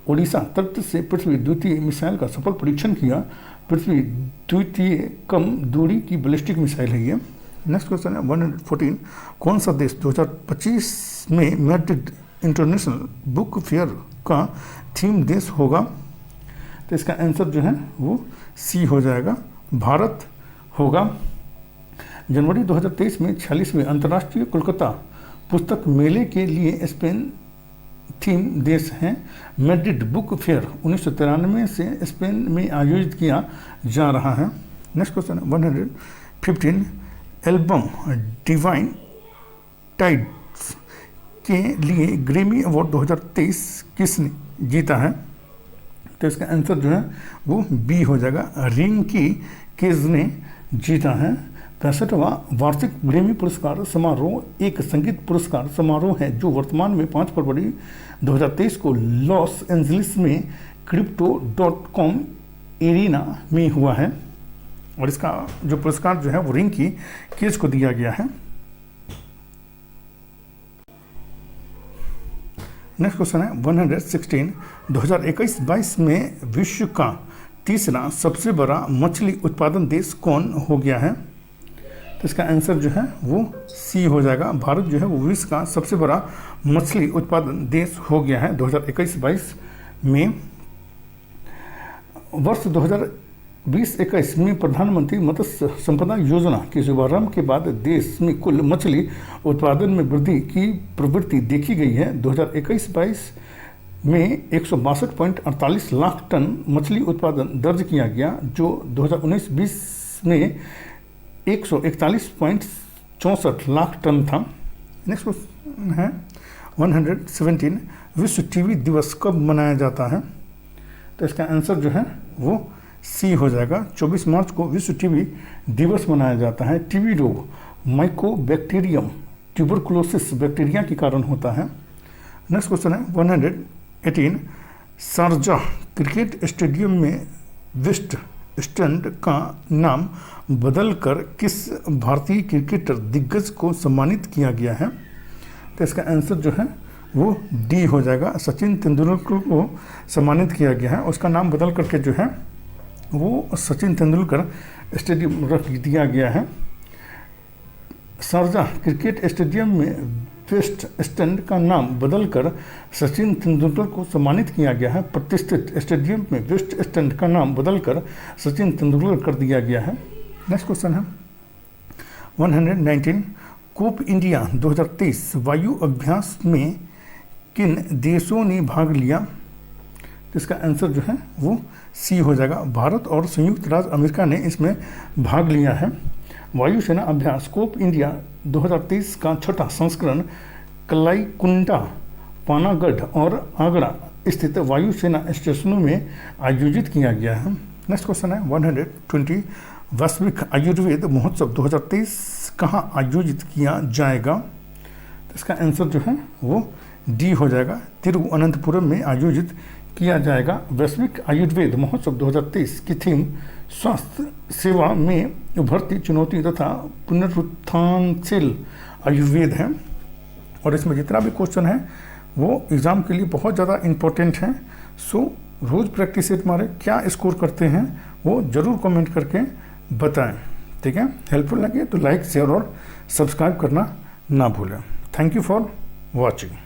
ओडिशा तट से पृथ्वी द्वितीय मिसाइल का सफल परीक्षण किया। पृथ्वी द्वितीय कम दूरी की बैलिस्टिक मिसाइल है ये। नेक्स्ट क्वेश्चन है 114। कौन सा देश 2025 में मैड्रिड इंटरनेशनल बुक फेयर का थीम देश होगा? तो इसका आंसर जो है वो सी हो जाएगा, भारत होगा। जनवरी 2023 में 46वें अंतर्राष्ट्रीय कोलकाता पुस्तक मेले के लिए स्पेन थीम देश है। मैड्रिड बुक फेयर 1993 से स्पेन में आयोजित किया जा रहा है। Next question 115। Album divine tides के लिए ग्रैमी अवार्ड 2023 किसने जीता है? तो इसका आंसर जो है वो बी हो जाएगा, रिंकी केज ने जीता है। 65वां वार्षिक ग्रैमी पुरस्कार समारोह एक संगीत पुरस्कार समारोह है जो वर्तमान में 5 फरवरी 2023 को लॉस एंजलिस में crypto.com एरिना में हुआ है और इसका जो पुरस्कार जो है वो रिंकी केज को दिया गया है। नेक्स्ट क्वेश्चन है 116। 2021-22 में विश्व का तीसरा सबसे बड़ा मछली उत्पादन देश कौन हो गया है? तो इसका आंसर जो है वो सी हो जाएगा, भारत जो है वो विश्व का सबसे बड़ा मछली उत्पादन देश हो गया है 2021-22 में। वर्ष 2020-21 में प्रधानमंत्री मत्स्य संपदा योजना के शुभारंभ के बाद देश में कुल मछली उत्पादन में वृद्धि की प्रवृत्ति देखी गई है। 2021-22 में 162.48 लाख टन मछली उत्पादन दर्ज किया गया जो 2019-20 में 141.64 लाख टन था। नेक्स्ट क्वेश्चन है 117। विश्व टीबी दिवस कब मनाया जाता है? तो इसका आंसर जो है वो सी हो जाएगा, 24 मार्च को विश्व टीबी दिवस मनाया जाता है। टीबी रोग माइकोबैक्टीरियम ट्यूबरकुलोसिस बैक्टीरिया के कारण होता है। नेक्स्ट क्वेश्चन है 118। शारजाह क्रिकेट स्टेडियम में वेस्ट स्टैंड का नाम बदलकर किस भारतीय क्रिकेटर दिग्गज को सम्मानित किया गया है? तो इसका आंसर जो है वो डी हो जाएगा। सचिन तेंदुलकर को सम्मानित किया गया है, उसका नाम बदल करके जो है वो सचिन तेंदुलकर स्टेडियम रख दिया गया है। शारजाह क्रिकेट स्टेडियम में वेस्ट स्टैंड का नाम बदलकर सचिन तेंदुलकर को सम्मानित किया गया है। प्रतिष्ठित स्टेडियम में वेस्ट स्टैंड का नाम बदलकर सचिन तेंदुलकर कर दिया गया है। नेक्स्ट क्वेश्चन है 119 कोप इंडिया 2023 वायु अभ्यास में किन देशों ने भाग लिया? तो इसका आंसर जो है वो सी हो जाएगा। भारत और संयुक्त राज्य अमेरिका ने इसमें भाग लिया है। वायुसेना अभ्यास कोप इंडिया 2023 का छठा संस्करण कलाईकुंडा, पानागढ़ और आगरा स्थित वायुसेना स्टेशनों में आयोजित किया गया है। नेक्स्ट क्वेश्चन है 120 वैश्विक आयुर्वेद महोत्सव 2023 कहाँ आयोजित किया जाएगा? तो इसका आंसर जो है वो डी हो जाएगा। तिरुवनंतपुरम में आयोजित किया जाएगा। वैश्विक आयुर्वेद महोत्सव 2023 की थीम स्वास्थ्य सेवा में उभरती चुनौती तथा पुनरुत्थानशील आयुर्वेद है। और इसमें जितना भी क्वेश्चन है वो एग्ज़ाम के लिए बहुत ज़्यादा इम्पोर्टेंट है। सो रोज़ प्रैक्टिस सेट हमारे क्या स्कोर करते हैं वो ज़रूर कमेंट करके बताएं। ठीक है, हेल्पफुल लगे तो लाइक शेयर और सब्सक्राइब करना ना भूलें। Thank you for watching.